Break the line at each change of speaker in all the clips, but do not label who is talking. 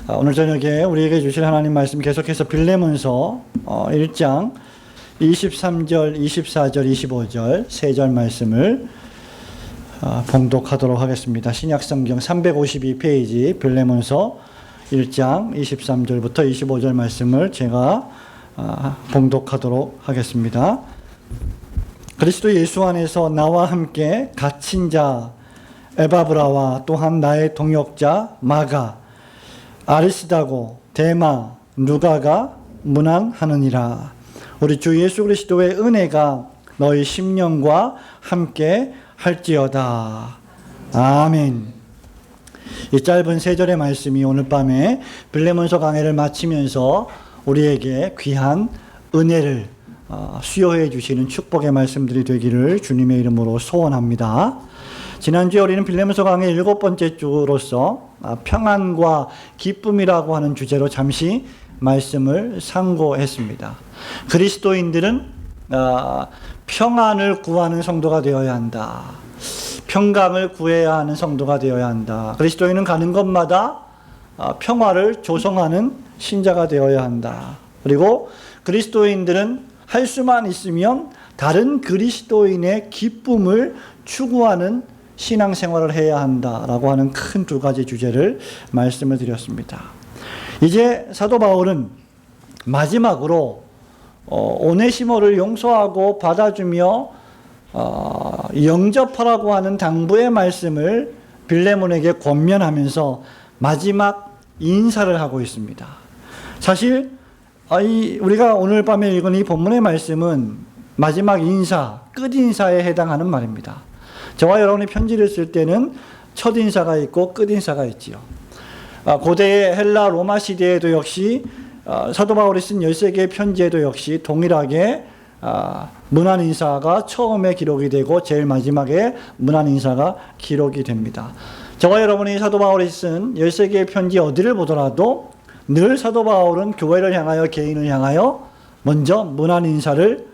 오늘 저녁에 우리에게 주실 하나님 말씀 계속해서 빌레몬서 1장 23절, 24절, 25절 세 절 말씀을 봉독하도록 하겠습니다. 신약성경 352페이지 빌레몬서 1장 23절부터 25절 말씀을 제가 봉독하도록 하겠습니다. 그리스도 예수 안에서 나와 함께 갇힌 자 에바브라와 또한 나의 동역자 마가 아리스다고 데마 누가가 문안하느니라. 우리 주 예수 그리스도의 은혜가 너희 심령과 함께 할지어다. 아멘. 이 짧은 세 절의 말씀이 오늘 밤에 빌레몬서 강해를 마치면서 우리에게 귀한 은혜를 수여해 주시는 축복의 말씀들이 되기를 주님의 이름으로 소원합니다. 지난주에 우리는 빌레몬서 강의 7번째 주로서 평안과 기쁨이라고 하는 주제로 잠시 말씀을 상고했습니다. 그리스도인들은 평안을 구하는 성도가 되어야 한다. 평강을 구해야 하는 성도가 되어야 한다. 그리스도인은 가는 곳마다 평화를 조성하는 신자가 되어야 한다. 그리고 그리스도인들은 할 수만 있으면 다른 그리스도인의 기쁨을 추구하는 신앙생활을 해야 한다라고 하는 큰 두 가지 주제를 말씀을 드렸습니다. 이제 사도 바울은 마지막으로 오네시모를 용서하고 받아주며 영접하라고 하는 당부의 말씀을 빌레몬에게 권면하면서 마지막 인사를 하고 있습니다. 사실 우리가 오늘 밤에 읽은 이 본문의 말씀은 마지막 인사, 끝인사에 해당하는 말입니다. 저와 여러분이 편지를 쓸 때는 첫 인사가 있고 끝 인사가 있지요. 고대의 헬라 로마 시대에도 역시 사도 바울이 쓴 13개의 편지에도 역시 동일하게 문안 인사가 처음에 기록이 되고 제일 마지막에 문안 인사가 기록이 됩니다. 저와 여러분이 사도 바울이 쓴 13개의 편지 어디를 보더라도 늘 사도 바울은 교회를 향하여 개인을 향하여 먼저 문안 인사를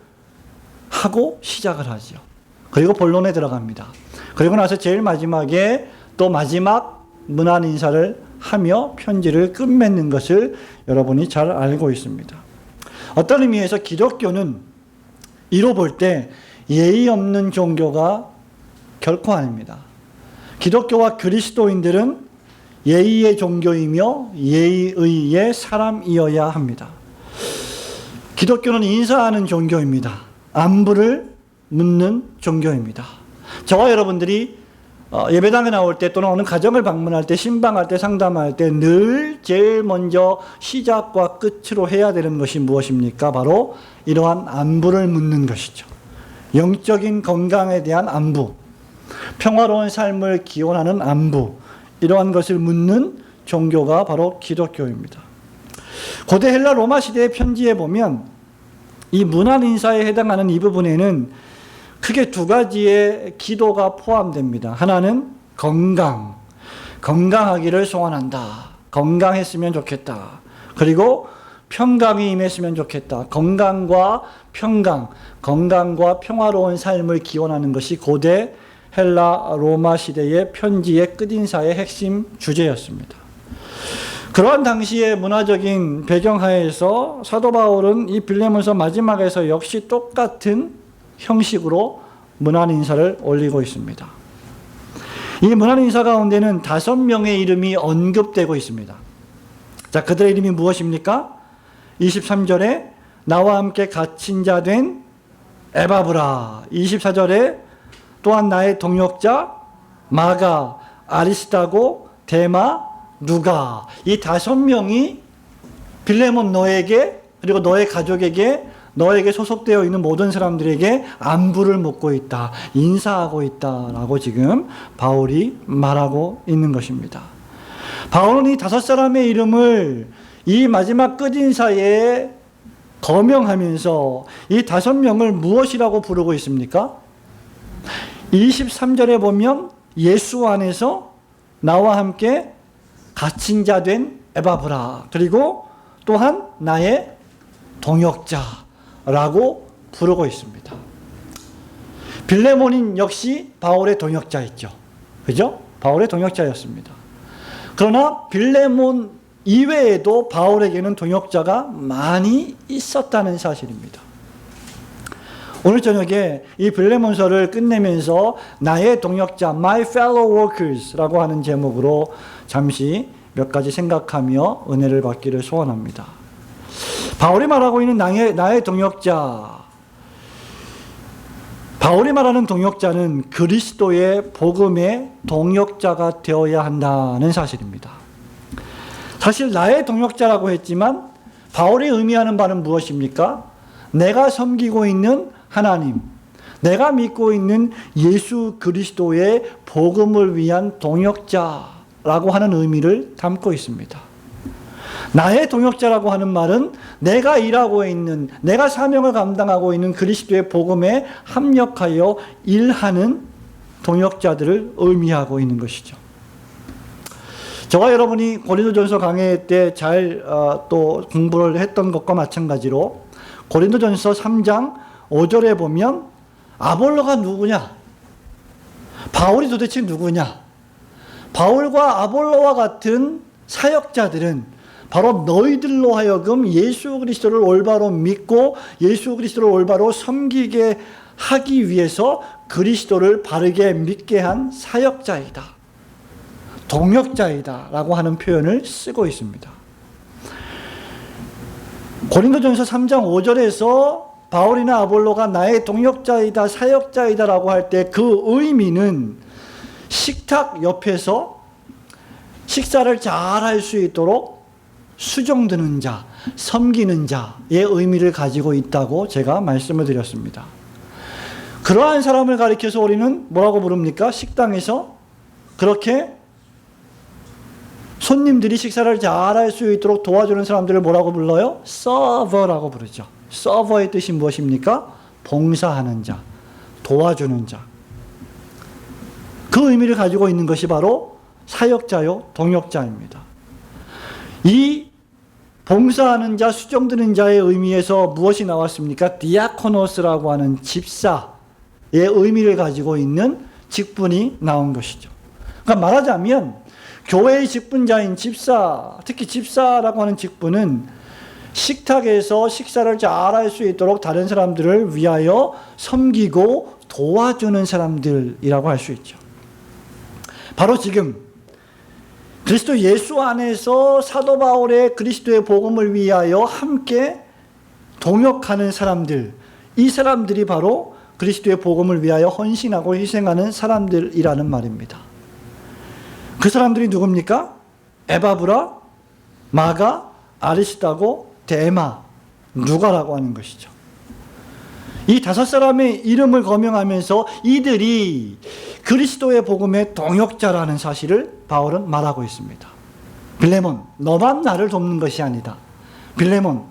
하고 시작을 하죠. 그리고 본론에 들어갑니다. 그리고 나서 제일 마지막에 또 마지막 문안 인사를 하며 편지를 끝맺는 것을 여러분이 잘 알고 있습니다. 어떤 의미에서 기독교는 이로 볼 때 예의 없는 종교가 결코 아닙니다. 기독교와 그리스도인들은 예의의 종교이며 예의의 사람이어야 합니다. 기독교는 인사하는 종교입니다. 안부를 묻는 종교입니다. 저와 여러분들이 예배당에 나올 때 또는 어느 가정을 방문할 때 신방할 때 상담할 때 늘 제일 먼저 시작과 끝으로 해야 되는 것이 무엇입니까? 바로 이러한 안부를 묻는 것이죠. 영적인 건강에 대한 안부, 평화로운 삶을 기원하는 안부, 이러한 것을 묻는 종교가 바로 기독교입니다. 고대 헬라 로마 시대의 편지에 보면 이 문안 인사에 해당하는 이 부분에는 크게 두 가지의 기도가 포함됩니다. 하나는 건강하기를 소원한다. 건강했으면 좋겠다. 그리고 평강이 임했으면 좋겠다. 건강과 평화로운 삶을 기원하는 것이 고대 헬라 로마 시대의 편지의 끝인사의 핵심 주제였습니다. 그러한 당시의 문화적인 배경하에서 사도 바울은 이 빌레몬서 마지막에서 역시 똑같은 형식으로 문안 인사를 올리고 있습니다. 이 문안 인사 가운데는 5명의 이름이 언급되고 있습니다. 자, 그들의 이름이 무엇입니까? 23절에 나와 함께 갇힌 자 된 에바브라, 24절에 또한 나의 동역자 마가, 아리스다고, 데마, 누가, 이 5명이 빌레몬 너에게 그리고 너의 가족에게 너에게 소속되어 있는 모든 사람들에게 안부를 묻고 있다, 인사하고 있다라고 지금 바울이 말하고 있는 것입니다. 바울은 이 5사람의 이름을 이 마지막 끝인사에 거명하면서 이 5명을 무엇이라고 부르고 있습니까? 23절에 보면 예수 안에서 나와 함께 갇힌 자 된 에바브라, 그리고 또한 나의 동역자라고 부르고 있습니다. 빌레몬인 역시 바울의 동역자였죠. 그죠? 바울의 동역자였습니다. 그러나 빌레몬 이외에도 바울에게는 동역자가 많이 있었다는 사실입니다. 오늘 저녁에 이 빌레몬서를 끝내면서 나의 동역자, my fellow workers라고 하는 제목으로 잠시 몇 가지 생각하며 은혜를 받기를 소원합니다. 바울이 말하고 있는 나의 동역자, 바울이 말하는 동역자는 그리스도의 복음의 동역자가 되어야 한다는 사실입니다. 사실 나의 동역자라고 했지만 바울이 의미하는 바는 무엇입니까? 내가 섬기고 있는 하나님, 내가 믿고 있는 예수 그리스도의 복음을 위한 동역자라고 하는 의미를 담고 있습니다. 나의 동역자라고 하는 말은 내가 일하고 있는, 내가 사명을 감당하고 있는 그리스도의 복음에 합력하여 일하는 동역자들을 의미하고 있는 것이죠. 저와 여러분이 고린도전서 강해 때 잘 또 공부를 했던 것과 마찬가지로 고린도전서 3장 5절에 보면 아볼로가 누구냐? 바울이 도대체 누구냐? 바울과 아볼로와 같은 사역자들은 바로 너희들로 하여금 예수 그리스도를 올바로 믿고 예수 그리스도를 올바로 섬기게 하기 위해서 그리스도를 바르게 믿게 한 사역자이다. 동역자이다 라고 하는 표현을 쓰고 있습니다. 고린도전서 3장 5절에서 바울이나 아볼로가 나의 동역자이다, 사역자이다 라고 할 때 그 의미는 식탁 옆에서 식사를 잘 할 수 있도록 수종드는 자, 섬기는 자의 의미를 가지고 있다고 제가 말씀을 드렸습니다. 그러한 사람을 가리켜서 우리는 뭐라고 부릅니까? 식당에서 그렇게 손님들이 식사를 잘 할 수 있도록 도와주는 사람들을 뭐라고 불러요? 서버라고 부르죠. 서버의 뜻이 무엇입니까? 봉사하는 자, 도와주는 자. 그 의미를 가지고 있는 것이 바로 사역자요, 동역자입니다. 이 봉사하는 자, 수종드는 자의 의미에서 무엇이 나왔습니까? 디아코노스라고 하는 집사의 의미를 가지고 있는 직분이 나온 것이죠. 그러니까 말하자면 교회의 직분자인 집사, 특히 집사라고 하는 직분은 식탁에서 식사를 잘 할 수 있도록 다른 사람들을 위하여 섬기고 도와주는 사람들이라고 할 수 있죠. 바로 지금 그리스도 예수 안에서 사도 바울의 그리스도의 복음을 위하여 함께 동역하는 사람들, 이 사람들이 바로 그리스도의 복음을 위하여 헌신하고 희생하는 사람들이라는 말입니다. 그 사람들이 누굽니까? 에바브라, 마가, 아리스다고, 데마, 누가라고 하는 것이죠. 이 5사람의 이름을 거명하면서 이들이 그리스도의 복음의 동역자라는 사실을 바울은 말하고 있습니다. 빌레몬, 너만 나를 돕는 것이 아니다. 빌레몬,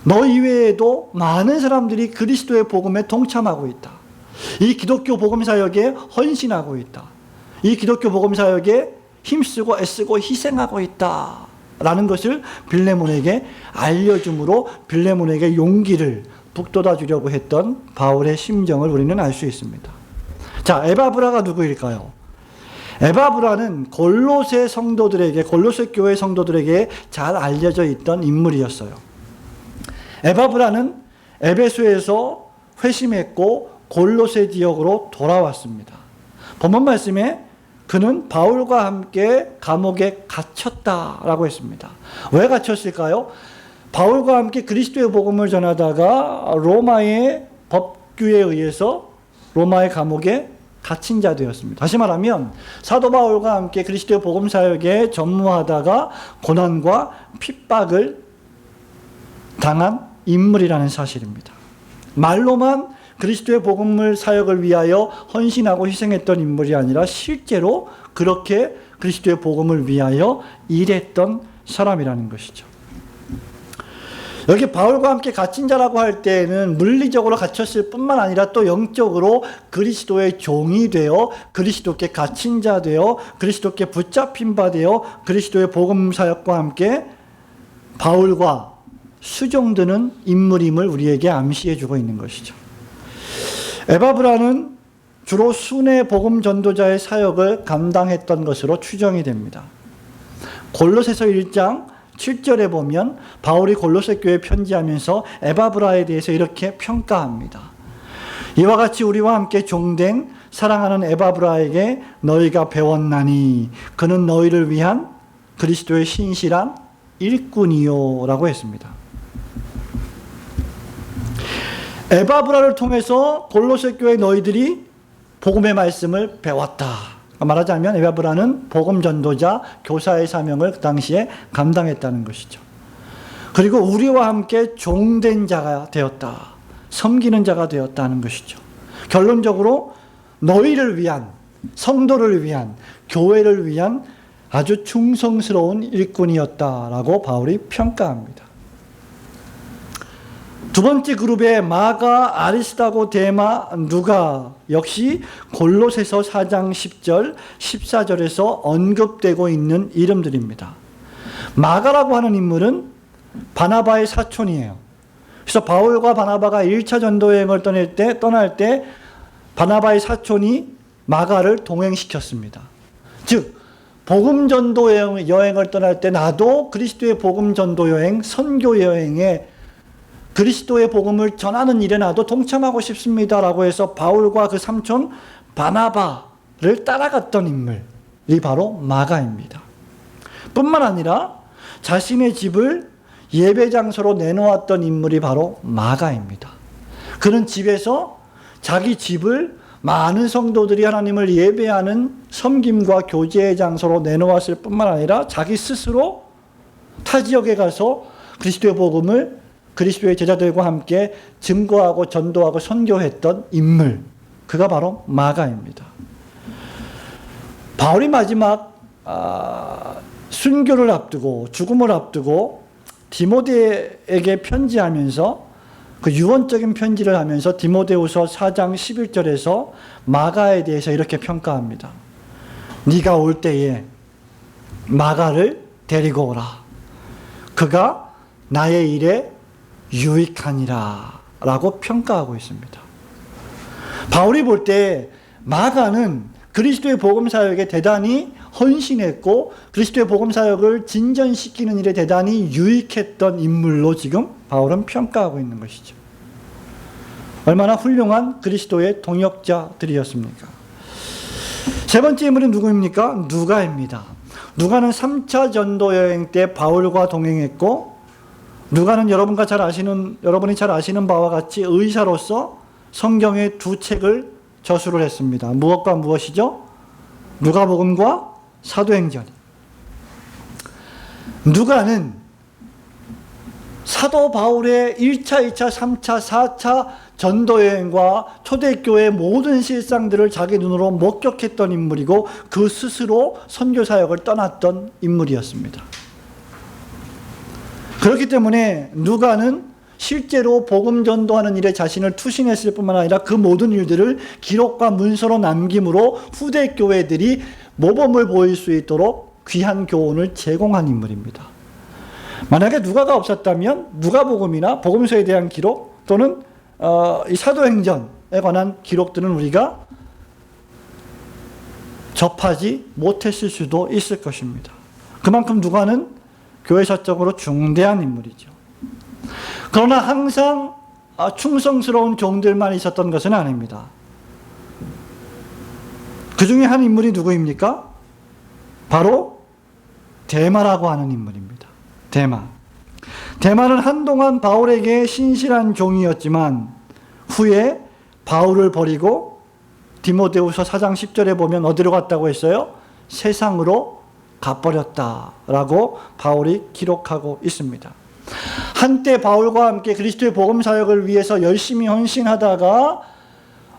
너 이외에도 많은 사람들이 그리스도의 복음에 동참하고 있다. 이 기독교 복음 사역에 헌신하고 있다. 이 기독교 복음 사역에 힘쓰고 애쓰고 희생하고 있다. 라는 것을 빌레몬에게 알려줌으로 빌레몬에게 용기를 북돋아 주려고 했던 바울의 심정을 우리는 알 수 있습니다. 자, 에바브라가 누구일까요? 에바브라는 골로새 성도들에게, 골로새 교회 성도들에게 잘 알려져 있던 인물이었어요. 에바브라는 에베소에서 회심했고 골로새 지역으로 돌아왔습니다. 본문 말씀에 그는 바울과 함께 감옥에 갇혔다라고 했습니다. 왜 갇혔을까요? 바울과 함께 그리스도의 복음을 전하다가 로마의 법규에 의해서 로마의 감옥에 갇힌 자 되었습니다. 다시 말하면 사도 바울과 함께 그리스도의 복음 사역에 전무하다가 고난과 핍박을 당한 인물이라는 사실입니다. 말로만 그리스도의 복음을 사역을 위하여 헌신하고 희생했던 인물이 아니라 실제로 그렇게 그리스도의 복음을 위하여 일했던 사람이라는 것이죠. 여기 바울과 함께 갇힌 자라고 할 때에는 물리적으로 갇혔을 뿐만 아니라 또 영적으로 그리스도의 종이 되어 그리스도께 갇힌 자 되어 그리스도께 붙잡힌 바 되어 그리스도의 복음 사역과 함께 바울과 수종드는 인물임을 우리에게 암시해 주고 있는 것이죠. 에바브라는 주로 순회 복음 전도자의 사역을 감당했던 것으로 추정이 됩니다. 골로새서 1장 7절에 보면 바울이 골로새 교회에 편지하면서 에바브라에 대해서 이렇게 평가합니다. 이와 같이 우리와 함께 종된 사랑하는 에바브라에게 너희가 배웠나니 그는 너희를 위한 그리스도의 신실한 일꾼이요 라고 했습니다. 에바브라를 통해서 골로새 교회 너희들이 복음의 말씀을 배웠다. 말하자면 에바브라는 복음 전도자, 교사의 사명을 그 당시에 감당했다는 것이죠. 그리고 우리와 함께 종된 자가 되었다. 섬기는 자가 되었다는 것이죠. 결론적으로 너희를 위한, 성도를 위한, 교회를 위한 아주 충성스러운 일꾼이었다라고 바울이 평가합니다. 두 번째 그룹의 마가, 아리스다고, 데마, 누가 역시 골로새서 4장 10절, 14절에서 언급되고 있는 이름들입니다. 마가라고 하는 인물은 바나바의 사촌이에요. 그래서 바울과 바나바가 1차 전도 여행을 떠날 때 바나바의 사촌이 마가를 동행시켰습니다. 즉 복음 전도 여행을 떠날 때 나도 그리스도의 복음 전도 여행, 선교 여행에 그리스도의 복음을 전하는 일에 나도 동참하고 싶습니다라고 해서 바울과 그 삼촌 바나바를 따라갔던 인물이 바로 마가입니다. 뿐만 아니라 자신의 집을 예배 장소로 내놓았던 인물이 바로 마가입니다. 그는 집에서 자기 집을 많은 성도들이 하나님을 예배하는 섬김과 교제의 장소로 내놓았을 뿐만 아니라 자기 스스로 타 지역에 가서 그리스도의 복음을 그리스도의 제자들과 함께 증거하고 전도하고 선교했던 인물, 그가 바로 마가입니다. 바울이 마지막 순교를 앞두고 죽음을 앞두고 디모데에게 편지하면서 그 유언적인 편지를 하면서 디모데후서 4장 11절에서 마가에 대해서 이렇게 평가합니다. 네가 올 때에 마가를 데리고 오라. 그가 나의 일에 유익하니라 라고 평가하고 있습니다. 바울이 볼 때 마가는 그리스도의 복음사역에 대단히 헌신했고 그리스도의 복음사역을 진전시키는 일에 대단히 유익했던 인물로 지금 바울은 평가하고 있는 것이죠. 얼마나 훌륭한 그리스도의 동역자들이었습니까? 세 번째 인물은 누구입니까? 누가입니다. 누가는 3차 전도 여행 때 바울과 동행했고 누가는 여러분이 잘 아시는 바와 같이 의사로서 성경의 두 책을 저술을 했습니다. 무엇과 무엇이죠? 누가복음과 사도행전. 누가는 사도 바울의 1차, 2차, 3차, 4차 전도여행과 초대교회의 모든 실상들을 자기 눈으로 목격했던 인물이고 그 스스로 선교사역을 떠났던 인물이었습니다. 그렇기 때문에 누가는 실제로 복음 전도하는 일에 자신을 투신했을 뿐만 아니라 그 모든 일들을 기록과 문서로 남김으로 후대 교회들이 모범을 보일 수 있도록 귀한 교훈을 제공한 인물입니다. 만약에 누가가 없었다면 누가복음이나 복음서에 대한 기록 또는 이 사도행전에 관한 기록들은 우리가 접하지 못했을 수도 있을 것입니다. 그만큼 누가는 교회사적으로 중대한 인물이죠. 그러나 항상 충성스러운 종들만 있었던 것은 아닙니다. 그 중에 한 인물이 누구입니까? 바로 데마라고 하는 인물입니다. 데마는 한동안 바울에게 신실한 종이었지만 후에 바울을 버리고 디모데후서 4장 10절에 보면 어디로 갔다고 했어요? 세상으로 가버렸다라고 바울이 기록하고 있습니다. 한때 바울과 함께 그리스도의 복음 사역을 위해서 열심히 헌신하다가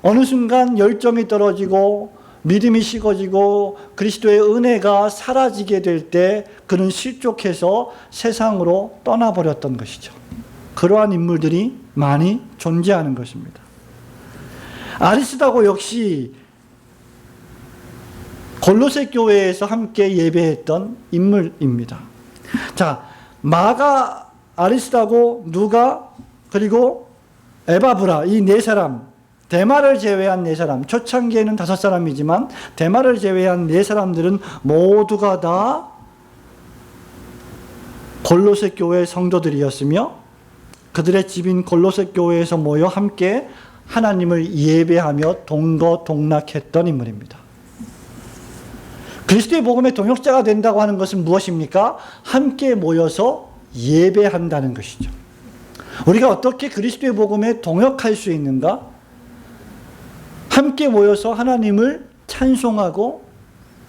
어느 순간 열정이 떨어지고 믿음이 식어지고 그리스도의 은혜가 사라지게 될 때 그는 실족해서 세상으로 떠나버렸던 것이죠. 그러한 인물들이 많이 존재하는 것입니다. 아리스다고 역시 골로새 교회에서 함께 예배했던 인물입니다. 자, 마가, 아리스다고, 누가, 그리고 에바브라, 이 네 사람, 데마를 제외한 네 사람, 초창기에는 5사람이지만 데마를 제외한 네 사람들은 모두가 다 골로새 교회 성도들이었으며 그들의 집인 골로새 교회에서 모여 함께 하나님을 예배하며 동거동락했던 인물입니다. 그리스도의 복음의 동역자가 된다고 하는 것은 무엇입니까? 함께 모여서 예배한다는 것이죠. 우리가 어떻게 그리스도의 복음에 동역할 수 있는가? 함께 모여서 하나님을 찬송하고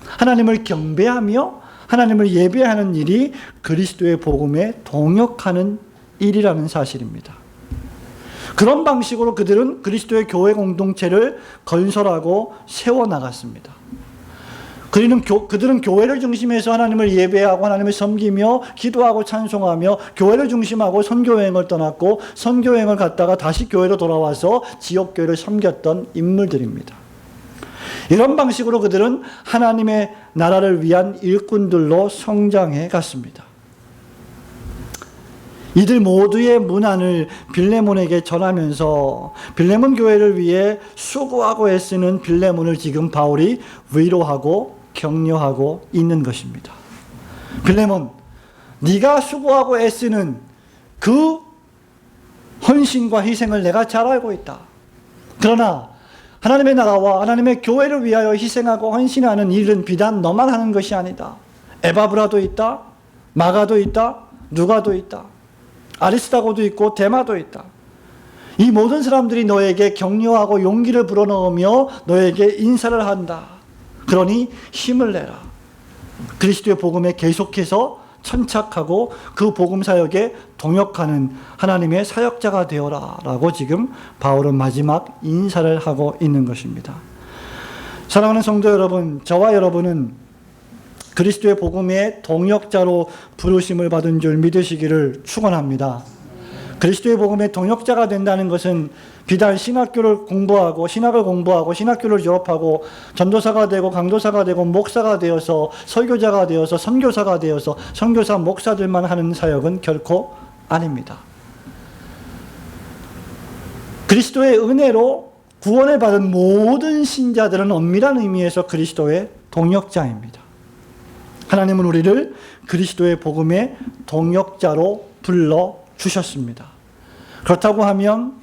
하나님을 경배하며 하나님을 예배하는 일이 그리스도의 복음에 동역하는 일이라는 사실입니다. 그런 방식으로 그들은 그리스도의 교회 공동체를 건설하고 세워나갔습니다. 그들은 교회를 중심해서 하나님을 예배하고 하나님을 섬기며 기도하고 찬송하며 교회를 중심하고 선교여행을 떠났고 선교여행을 갔다가 다시 교회로 돌아와서 지역교회를 섬겼던 인물들입니다. 이런 방식으로 그들은 하나님의 나라를 위한 일꾼들로 성장해 갔습니다. 이들 모두의 문안을 빌레몬에게 전하면서 빌레몬 교회를 위해 수고하고 애쓰는 빌레몬을 지금 바울이 위로하고 격려하고 있는 것입니다. 빌레몬, 네가 수고하고 애쓰는 그 헌신과 희생을 내가 잘 알고 있다. 그러나 하나님의 나라와 하나님의 교회를 위하여 희생하고 헌신하는 일은 비단 너만 하는 것이 아니다. 에바브라도 있다. 마가도 있다. 누가도 있다. 아리스다고도 있고 데마도 있다. 이 모든 사람들이 너에게 격려하고 용기를 불어넣으며 너에게 인사를 한다. 그러니 힘을 내라. 그리스도의 복음에 계속해서 천착하고 그 복음 사역에 동역하는 하나님의 사역자가 되어라 라고 지금 바울은 마지막 인사를 하고 있는 것입니다. 사랑하는 성도 여러분, 저와 여러분은 그리스도의 복음의 동역자로 부르심을 받은 줄 믿으시기를 축원합니다. 그리스도의 복음의 동역자가 된다는 것은 비단 신학교를 공부하고 신학교를 졸업하고 전도사가 되고 강도사가 되고 목사가 되어서 설교자가 되어서 선교사가 되어서 선교사 목사들만 하는 사역은 결코 아닙니다. 그리스도의 은혜로 구원을 받은 모든 신자들은 엄밀한 의미에서 그리스도의 동역자입니다. 하나님은 우리를 그리스도의 복음의 동역자로 불러주셨습니다. 그렇다고 하면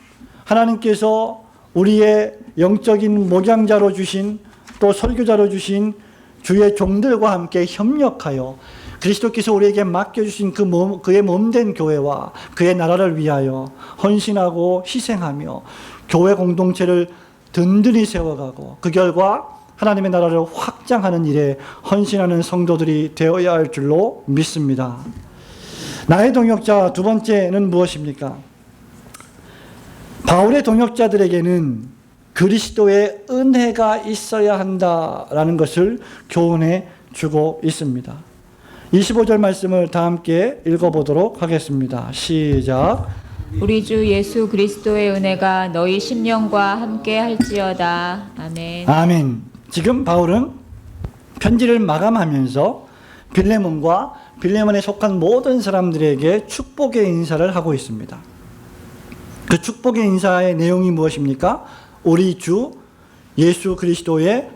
하나님께서 우리의 영적인 목양자로 주신 또 설교자로 주신 주의 종들과 함께 협력하여 그리스도께서 우리에게 맡겨주신 그의 몸된 교회와 그의 나라를 위하여 헌신하고 희생하며 교회 공동체를 든든히 세워가고 그 결과 하나님의 나라를 확장하는 일에 헌신하는 성도들이 되어야 할 줄로 믿습니다. 나의 동역자 두 번째는 무엇입니까? 바울의 동역자들에게는 그리스도의 은혜가 있어야 한다라는 것을 교훈해 주고 있습니다. 25절 말씀을 다 함께 읽어보도록 하겠습니다. 시작.
우리 주 예수 그리스도의 은혜가 너희 심령과 함께 할지어다. 아멘.
아멘. 지금 바울은 편지를 마감하면서 빌레몬과 빌레몬에 속한 모든 사람들에게 축복의 인사를 하고 있습니다. 그 축복의 인사의 내용이 무엇입니까? 우리 주 예수 그리스도의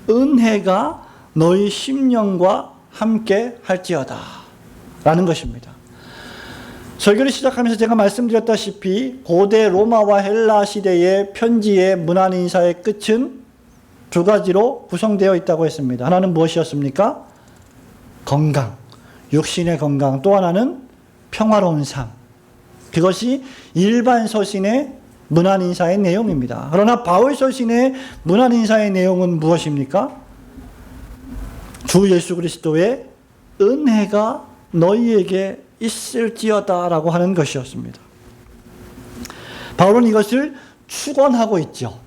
은혜가 너희 심령과 함께 할지어다 라는 것입니다. 설교를 시작하면서 제가 말씀드렸다시피 고대 로마와 헬라 시대의 편지의 문안 인사의 끝은 두 가지로 구성되어 있다고 했습니다. 하나는 무엇이었습니까? 건강, 육신의 건강. 또 하나는 평화로운 삶. 그것이 일반 서신의 문안 인사의 내용입니다. 그러나 바울 서신의 문안 인사의 내용은 무엇입니까? 주 예수 그리스도의 은혜가 너희에게 있을지어다라고 하는 것이었습니다. 바울은 이것을 축원하고 있죠.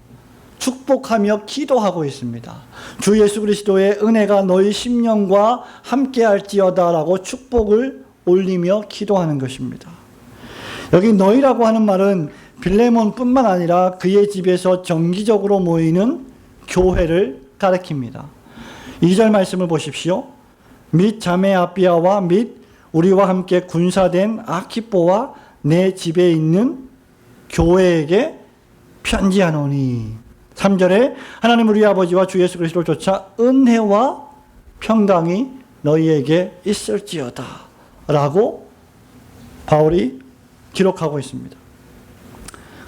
축복하며 기도하고 있습니다. 주 예수 그리스도의 은혜가 너희 심령과 함께 할지어다라고 축복을 올리며 기도하는 것입니다. 여기 너희라고 하는 말은 빌레몬뿐만 아니라 그의 집에서 정기적으로 모이는 교회를 가리킵니다. 2절 말씀을 보십시오. 및 자매 아비아와 및 우리와 함께 군사된 아키뽀와 내 집에 있는 교회에게 편지하노니. 3절에 하나님 우리 아버지와 주 예수 그리스도를 쫓아 은혜와 평강이 너희에게 있을지어다 라고 바울이 기록하고 있습니다.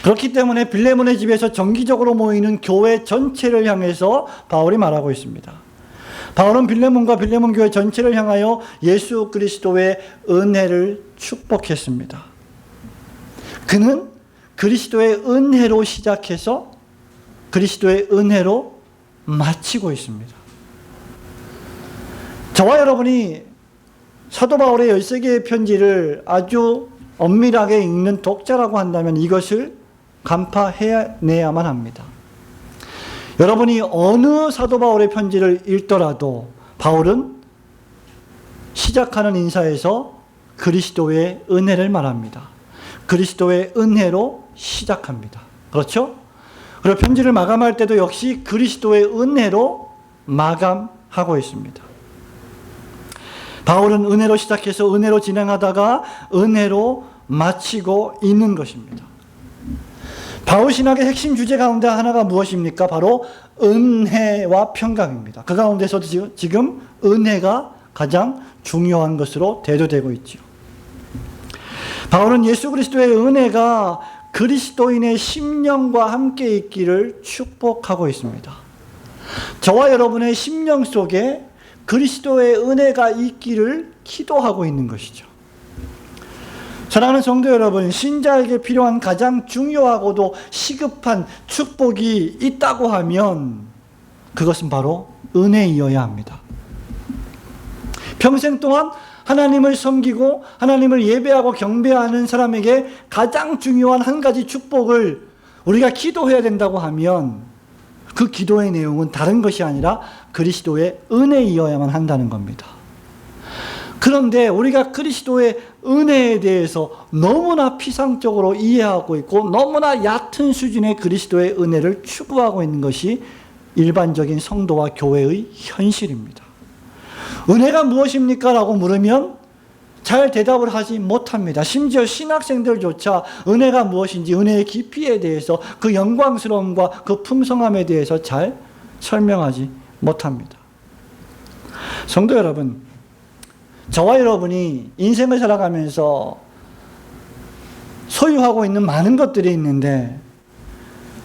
그렇기 때문에 빌레몬의 집에서 정기적으로 모이는 교회 전체를 향해서 바울이 말하고 있습니다. 바울은 빌레몬과 빌레몬 교회 전체를 향하여 예수 그리스도의 은혜를 축복했습니다. 그는 그리스도의 은혜로 시작해서 그리스도의 은혜로 마치고 있습니다. 저와 여러분이 사도 바울의 13개의 편지를 아주 엄밀하게 읽는 독자라고 한다면 이것을 간파해내야만 합니다. 여러분이 어느 사도 바울의 편지를 읽더라도 바울은 시작하는 인사에서 그리스도의 은혜를 말합니다. 그리스도의 은혜로 시작합니다. 그렇죠? 그리고 편지를 마감할 때도 역시 그리스도의 은혜로 마감하고 있습니다. 바울은 은혜로 시작해서 은혜로 진행하다가 은혜로 마치고 있는 것입니다. 바울 신학의 핵심 주제 가운데 하나가 무엇입니까? 바로 은혜와 평강입니다. 그 가운데서도 지금 은혜가 가장 중요한 것으로 대두되고 있죠. 바울은 예수 그리스도의 은혜가 그리스도인의 심령과 함께 있기를 축복하고 있습니다. 저와 여러분의 심령 속에 그리스도의 은혜가 있기를 기도하고 있는 것이죠. 사랑하는 성도 여러분, 신자에게 필요한 가장 중요하고도 시급한 축복이 있다고 하면 그것은 바로 은혜이어야 합니다. 평생 동안 하나님을 섬기고 하나님을 예배하고 경배하는 사람에게 가장 중요한 한 가지 축복을 우리가 기도해야 된다고 하면 그 기도의 내용은 다른 것이 아니라 그리스도의 은혜이어야만 한다는 겁니다. 그런데 우리가 그리스도의 은혜에 대해서 너무나 피상적으로 이해하고 있고 너무나 얕은 수준의 그리스도의 은혜를 추구하고 있는 것이 일반적인 성도와 교회의 현실입니다. 은혜가 무엇입니까? 라고 물으면 잘 대답을 하지 못합니다. 심지어 신학생들조차 은혜가 무엇인지 은혜의 깊이에 대해서 그 영광스러움과 그 풍성함에 대해서 잘 설명하지 못합니다. 성도 여러분, 저와 여러분이 인생을 살아가면서 소유하고 있는 많은 것들이 있는데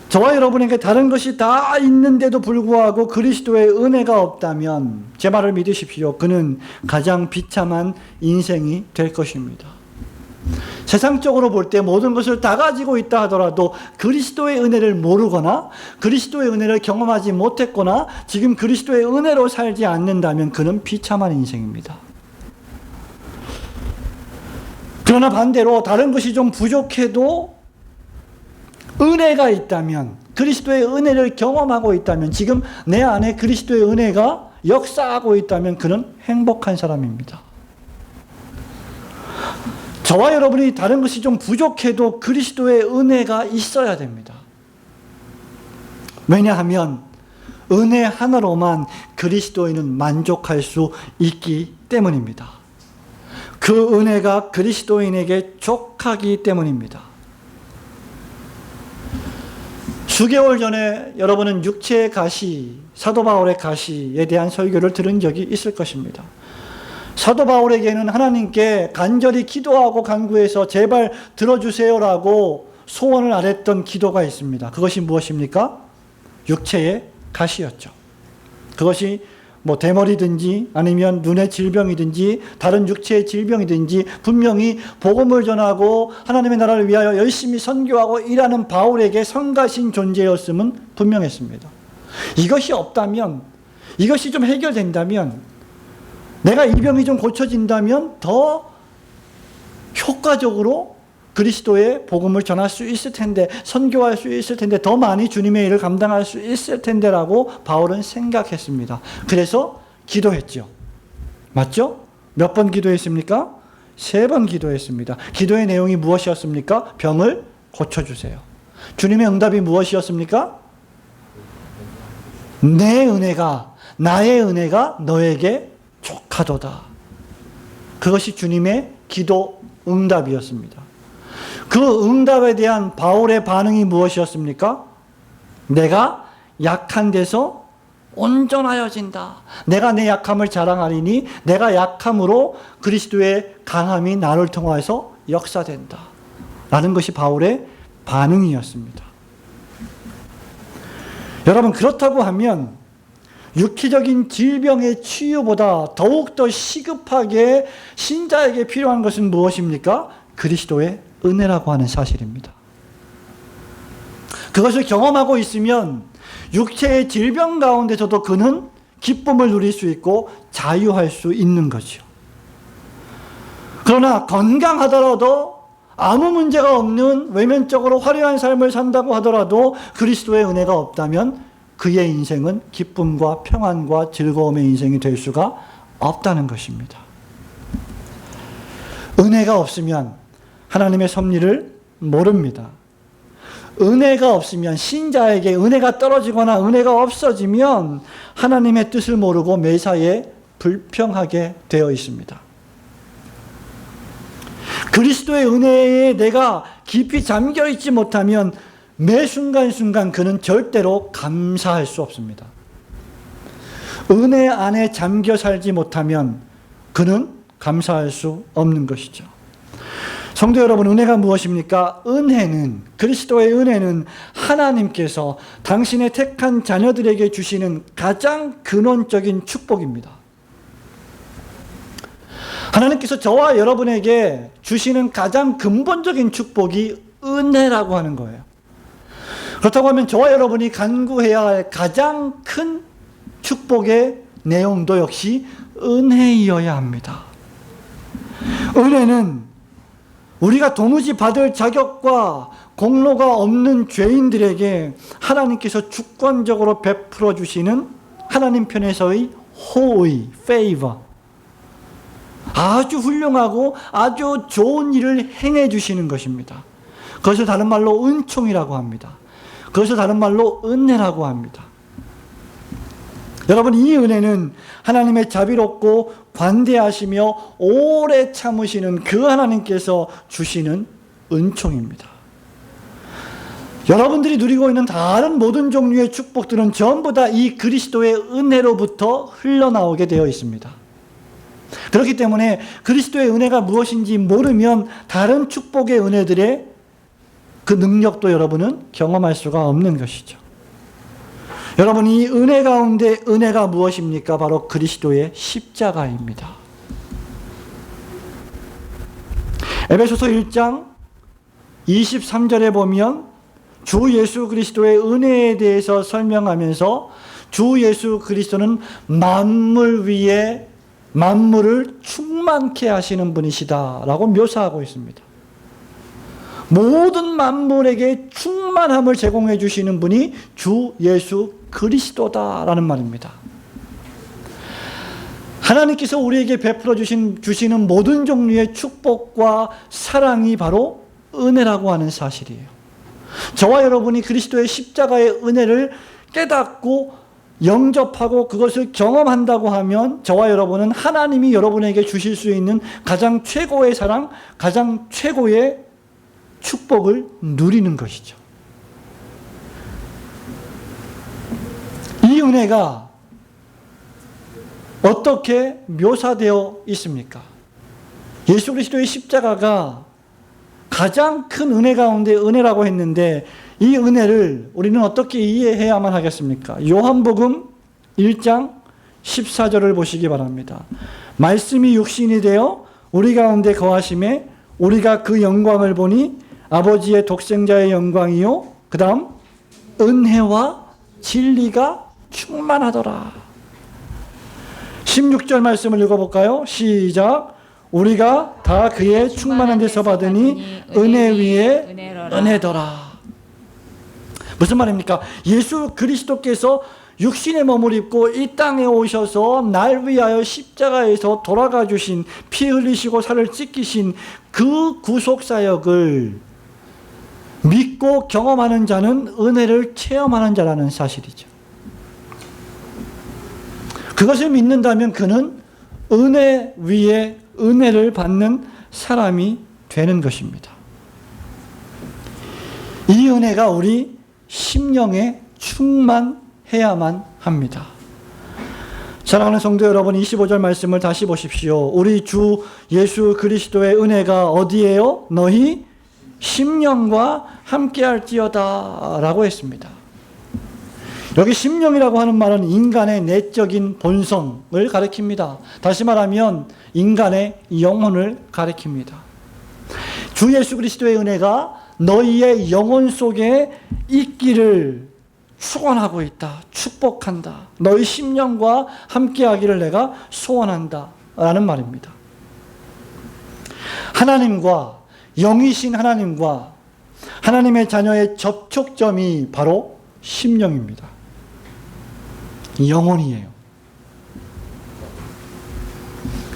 저와 여러분에게 다른 것이 다 있는데도 불구하고 그리스도의 은혜가 없다면 제 말을 믿으십시오. 그는 가장 비참한 인생이 될 것입니다. 세상적으로 볼 때 모든 것을 다 가지고 있다 하더라도 그리스도의 은혜를 모르거나 그리스도의 은혜를 경험하지 못했거나 지금 그리스도의 은혜로 살지 않는다면 그는 비참한 인생입니다. 그러나 반대로 다른 것이 좀 부족해도 은혜가 있다면, 그리스도의 은혜를 경험하고 있다면, 지금 내 안에 그리스도의 은혜가 역사하고 있다면 그는 행복한 사람입니다. 저와 여러분이 다른 것이 좀 부족해도 그리스도의 은혜가 있어야 됩니다. 왜냐하면 은혜 하나로만 그리스도인은 만족할 수 있기 때문입니다. 그 은혜가 그리스도인에게 족하기 때문입니다. 수개월 전에 여러분은 육체의 가시, 사도 바울의 가시에 대한 설교를 들은 적이 있을 것입니다. 사도 바울에게는 하나님께 간절히 기도하고 간구해서 제발 들어주세요라고 소원을 아랬던 기도가 있습니다. 그것이 무엇입니까? 육체의 가시였죠. 그것이 대머리든지 아니면 눈의 질병이든지 다른 육체의 질병이든지 분명히 복음을 전하고 하나님의 나라를 위하여 열심히 선교하고 일하는 바울에게 성가신 존재였음은 분명했습니다. 이것이 없다면, 이것이 좀 해결된다면, 내가 이 병이 좀 고쳐진다면 더 효과적으로 그리스도의 복음을 전할 수 있을 텐데, 선교할 수 있을 텐데, 더 많이 주님의 일을 감당할 수 있을 텐데라고 바울은 생각했습니다. 그래서 기도했죠. 맞죠? 몇 번 기도했습니까? 3번 기도했습니다. 기도의 내용이 무엇이었습니까? 병을 고쳐주세요. 주님의 응답이 무엇이었습니까? 내 은혜가, 나의 은혜가 너에게 족하도다. 그것이 주님의 기도 응답이었습니다. 그 응답에 대한 바울의 반응이 무엇이었습니까? 내가 약한 데서 온전하여진다. 내가 내 약함을 자랑하리니 내가 약함으로 그리스도의 강함이 나를 통해서 역사된다. 라는 것이 바울의 반응이었습니다. 여러분, 그렇다고 하면 육체적인 질병의 치유보다 더욱더 시급하게 신자에게 필요한 것은 무엇입니까? 그리스도의 은혜라고 하는 사실입니다. 그것을 경험하고 있으면 육체의 질병 가운데서도 그는 기쁨을 누릴 수 있고 자유할 수 있는 거죠. 그러나 건강하더라도 아무 문제가 없는 외면적으로 화려한 삶을 산다고 하더라도 그리스도의 은혜가 없다면 그의 인생은 기쁨과 평안과 즐거움의 인생이 될 수가 없다는 것입니다. 은혜가 없으면 하나님의 섭리를 모릅니다. 은혜가 없으면, 신자에게 은혜가 떨어지거나 은혜가 없어지면 하나님의 뜻을 모르고 매사에 불평하게 되어 있습니다. 그리스도의 은혜에 내가 깊이 잠겨 있지 못하면 매 순간순간 그는 절대로 감사할 수 없습니다. 은혜 안에 잠겨 살지 못하면 그는 감사할 수 없는 것이죠. 성도 여러분, 은혜가 무엇입니까? 은혜는, 그리스도의 은혜는 하나님께서 당신의 택한 자녀들에게 주시는 가장 근원적인 축복입니다. 하나님께서 저와 여러분에게 주시는 가장 근본적인 축복이 은혜라고 하는 거예요. 그렇다고 하면 저와 여러분이 간구해야 할 가장 큰 축복의 내용도 역시 은혜이어야 합니다. 은혜는 우리가 도무지 받을 자격과 공로가 없는 죄인들에게 하나님께서 주권적으로 베풀어 주시는 하나님 편에서의 호의, favor, 아주 훌륭하고 아주 좋은 일을 행해 주시는 것입니다. 그것을 다른 말로 은총이라고 합니다. 그것을 다른 말로 은혜라고 합니다. 여러분, 이 은혜는 하나님의 자비롭고 관대하시며 오래 참으시는 그 하나님께서 주시는 은총입니다. 여러분들이 누리고 있는 다른 모든 종류의 축복들은 전부 다 이 그리스도의 은혜로부터 흘러나오게 되어 있습니다. 그렇기 때문에 그리스도의 은혜가 무엇인지 모르면 다른 축복의 은혜들의 그 능력도 여러분은 경험할 수가 없는 것이죠. 여러분, 이 은혜 가운데 은혜가 무엇입니까? 바로 그리스도의 십자가입니다. 에베소서 1장 23절에 보면 주 예수 그리스도의 은혜에 대해서 설명하면서 주 예수 그리스도는 만물 위에 만물을 충만케 하시는 분이시다라고 묘사하고 있습니다. 모든 만물에게 충만함을 제공해 주시는 분이 주 예수 그리스도다라는 말입니다. 하나님께서 우리에게 베풀어 주시는 모든 종류의 축복과 사랑이 바로 은혜라고 하는 사실이에요. 저와 여러분이 그리스도의 십자가의 은혜를 깨닫고 영접하고 그것을 경험한다고 하면 저와 여러분은 하나님이 여러분에게 주실 수 있는 가장 최고의 사랑, 가장 최고의 축복을 누리는 것이죠. 이 은혜가 어떻게 묘사되어 있습니까? 예수 그리스도의 십자가가 가장 큰 은혜 가운데 은혜라고 했는데 이 은혜를 우리는 어떻게 이해해야만 하겠습니까? 요한복음 1장 14절을 보시기 바랍니다. 말씀이 육신이 되어 우리 가운데 거하심에 우리가 그 영광을 보니 아버지의 독생자의 영광이요, 그 다음 은혜와 진리가 충만하더라. 16절 말씀을 읽어볼까요? 시작. 우리가 다 그의 충만한 데서 받으니 은혜 위에 은혜더라. 무슨 말입니까? 예수 그리스도께서 육신의 몸을 입고 이 땅에 오셔서 날 위하여 십자가에서 돌아가 주신, 피 흘리시고 살을 찢기신 그 구속사역을 믿고 경험하는 자는 은혜를 체험하는 자라는 사실이죠. 그것을 믿는다면 그는 은혜 위에 은혜를 받는 사람이 되는 것입니다. 이 은혜가 우리 심령에 충만해야만 합니다. 사랑하는 성도 여러분, 25절 말씀을 다시 보십시오. 우리 주 예수 그리스도의 은혜가 어디에요? 너희 심령과 함께할지어다 라고 했습니다. 여기 심령이라고 하는 말은 인간의 내적인 본성을 가리킵니다. 다시 말하면 인간의 영혼을 가리킵니다. 주 예수 그리스도의 은혜가 너희의 영혼 속에 있기를 축원하고 있다. 축복한다. 너희 심령과 함께하기를 내가 소원한다 라는 말입니다. 하나님과, 영이신 하나님과 하나님의 자녀의 접촉점이 바로 심령입니다. 영혼이에요.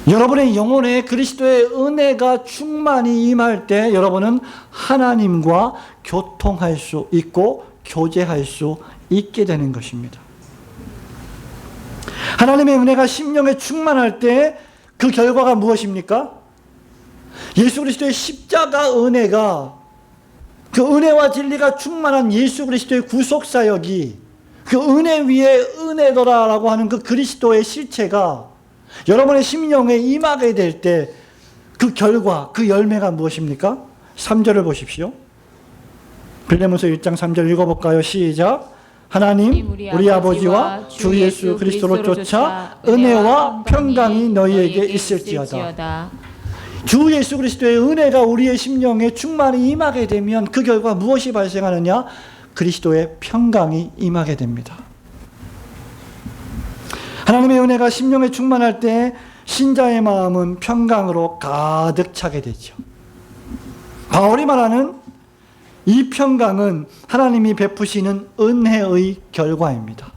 여러분의 영혼에 그리스도의 은혜가 충만히 임할 때 여러분은 하나님과 교통할 수 있고 교제할 수 있게 되는 것입니다. 하나님의 은혜가 심령에 충만할 때 그 결과가 무엇입니까? 예수 그리스도의 십자가 은혜가, 그 은혜와 진리가 충만한 예수 그리스도의 구속사역이 그 은혜 위에 은혜더라라고 하는 그 그리스도의 실체가 여러분의 심령에 임하게 될 때 그 결과, 그 열매가 무엇입니까? 3절을 보십시오. 빌레몬서 1장 3절 읽어볼까요? 시작. 하나님 우리 아버지와 주 예수 그리스도로 쫓아 은혜와 평강이 너희에게 있을지어다. 주 예수 그리스도의 은혜가 우리의 심령에 충만히 임하게 되면 그 결과 무엇이 발생하느냐? 그리스도의 평강이 임하게 됩니다. 하나님의 은혜가 심령에 충만할 때 신자의 마음은 평강으로 가득 차게 되죠. 바울이 말하는 이 평강은 하나님이 베푸시는 은혜의 결과입니다.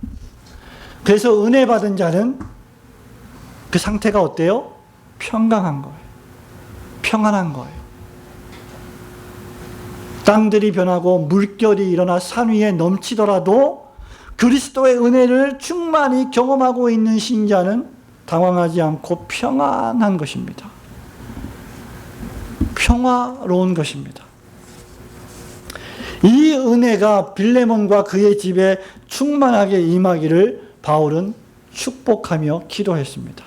그래서 은혜 받은 자는 그 상태가 어때요? 평강한 거예요. 평안한 거예요. 땅들이 변하고 물결이 일어나 산 위에 넘치더라도 그리스도의 은혜를 충만히 경험하고 있는 신자는 당황하지 않고 평안한 것입니다. 평화로운 것입니다. 이 은혜가 빌레몬과 그의 집에 충만하게 임하기를 바울은 축복하며 기도했습니다.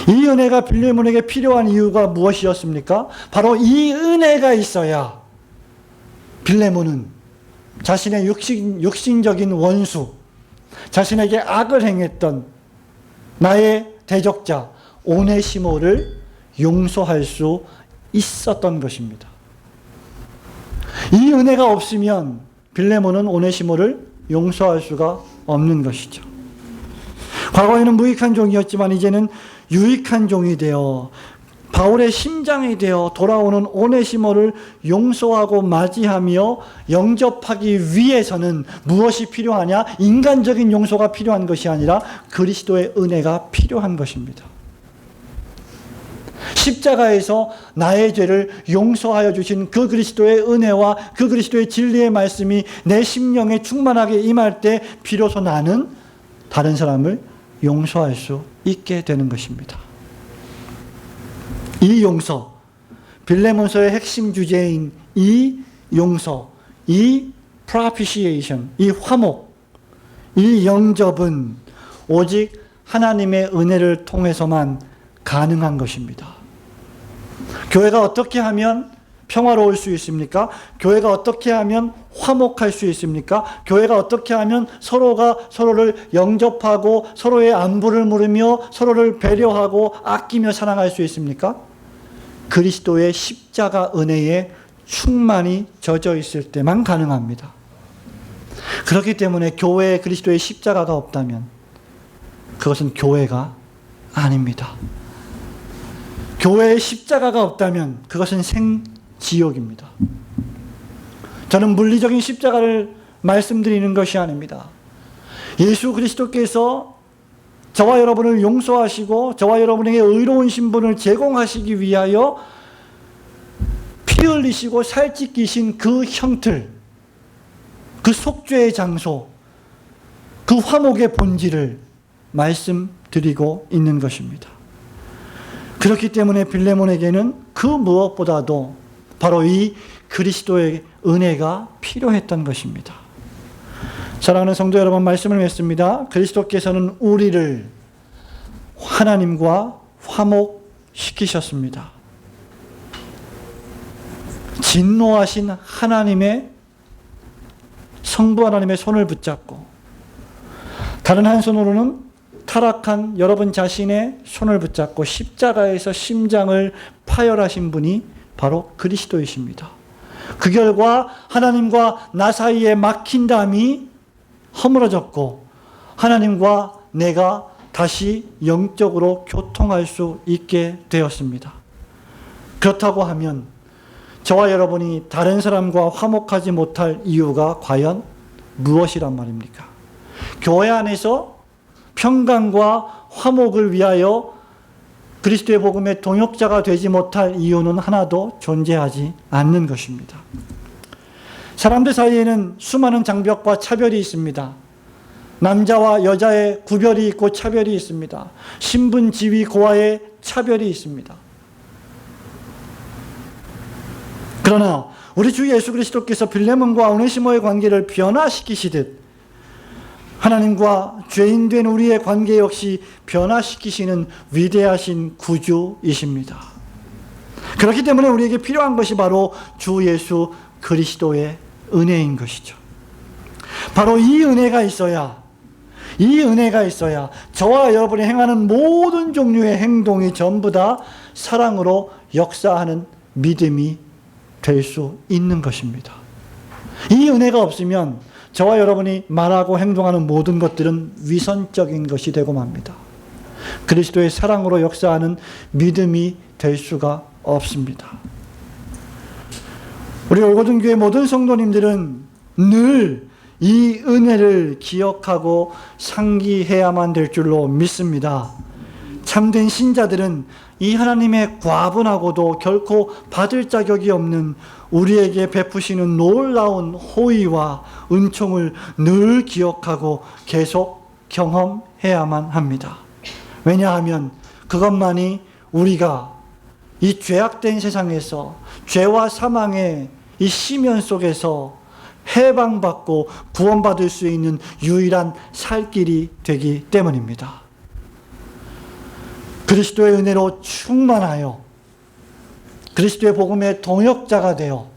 이 은혜가 빌레몬에게 필요한 이유가 무엇이었습니까? 바로 이 은혜가 있어야 빌레몬은 자신의 육신적인 원수, 자신에게 악을 행했던 나의 대적자 오네시모를 용서할 수 있었던 것입니다. 이 은혜가 없으면 빌레몬은 오네시모를 용서할 수가 없는 것이죠. 과거에는 무익한 종이었지만 이제는 유익한 종이 되어 바울의 심장이 되어 돌아오는 오네시모를 용서하고 맞이하며 영접하기 위해서는 무엇이 필요하냐? 인간적인 용서가 필요한 것이 아니라 그리스도의 은혜가 필요한 것입니다. 십자가에서 나의 죄를 용서하여 주신 그 그리스도의 은혜와 그 그리스도의 진리의 말씀이 내 심령에 충만하게 임할 때 비로소 나는 다른 사람을 용서할 수 있게 되는 것입니다. 이 용서, 빌레몬서의 핵심 주제인 이 용서, 이 propitiation, 이 화목, 이 영접은 오직 하나님의 은혜를 통해서만 가능한 것입니다. 교회가 어떻게 하면 평화로울 수 있습니까? 교회가 어떻게 하면 화목할 수 있습니까? 교회가 어떻게 하면 서로가 서로를 영접하고 서로의 안부를 물으며 서로를 배려하고 아끼며 사랑할 수 있습니까? 그리스도의 십자가 은혜에 충만히 젖어 있을 때만 가능합니다. 그렇기 때문에 교회에 그리스도의 십자가가 없다면 그것은 교회가 아닙니다. 교회에 십자가가 없다면 그것은 생지옥입니다. 저는 물리적인 십자가를 말씀드리는 것이 아닙니다. 예수 그리스도께서 저와 여러분을 용서하시고 저와 여러분에게 의로운 신분을 제공하시기 위하여 피 흘리시고 살찌끼신 그 형틀, 그 속죄의 장소, 그 화목의 본질을 말씀드리고 있는 것입니다. 그렇기 때문에 빌레몬에게는 그 무엇보다도 바로 이 그리스도의 은혜가 필요했던 것입니다. 사랑하는 성도 여러분, 말씀을 맺습니다. 그리스도께서는 우리를 하나님과 화목시키셨습니다. 진노하신 하나님의 성부 하나님의 손을 붙잡고 다른 한 손으로는 타락한 여러분 자신의 손을 붙잡고 십자가에서 심장을 파열하신 분이 바로 그리스도이십니다. 그 결과 하나님과 나 사이에 막힌 담이 허물어졌고 하나님과 내가 다시 영적으로 교통할 수 있게 되었습니다. 그렇다고 하면 저와 여러분이 다른 사람과 화목하지 못할 이유가 과연 무엇이란 말입니까? 교회 안에서 평강과 화목을 위하여 그리스도의 복음의 동역자가 되지 못할 이유는 하나도 존재하지 않는 것입니다. 사람들 사이에는 수많은 장벽과 차별이 있습니다. 남자와 여자의 구별이 있고 차별이 있습니다. 신분, 지위, 고하의 차별이 있습니다. 그러나 우리 주 예수 그리스도께서 빌레몬과 오네시모의 관계를 변화시키시듯 하나님과 죄인된 우리의 관계 역시 변화시키시는 위대하신 구주이십니다. 그렇기 때문에 우리에게 필요한 것이 바로 주 예수 그리스도의 은혜인 것이죠. 바로 이 은혜가 있어야 저와 여러분이 행하는 모든 종류의 행동이 전부 다 사랑으로 역사하는 믿음이 될 수 있는 것입니다. 이 은혜가 없으면 저와 여러분이 말하고 행동하는 모든 것들은 위선적인 것이 되고 맙니다. 그리스도의 사랑으로 역사하는 믿음이 될 수가 없습니다. 우리 올고등교회 모든 성도님들은 늘 이 은혜를 기억하고 상기해야만 될 줄로 믿습니다. 참된 신자들은 이 하나님의 과분하고도 결코 받을 자격이 없는 우리에게 베푸시는 놀라운 호의와 은총을 늘 기억하고 계속 경험해야만 합니다. 왜냐하면 그것만이 우리가 이 죄악된 세상에서 죄와 사망의 이 시면 속에서 해방받고 구원받을 수 있는 유일한 살 길이 되기 때문입니다. 그리스도의 은혜로 충만하여 그리스도의 복음의 동역자가 되어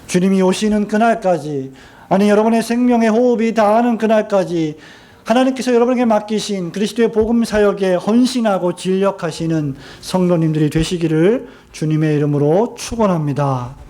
주님이 오시는 그날까지, 아니 여러분의 생명의 호흡이 다하는 그날까지 하나님께서 여러분에게 맡기신 그리스도의 복음 사역에 헌신하고 진력하시는 성도님들이 되시기를 주님의 이름으로 축원합니다.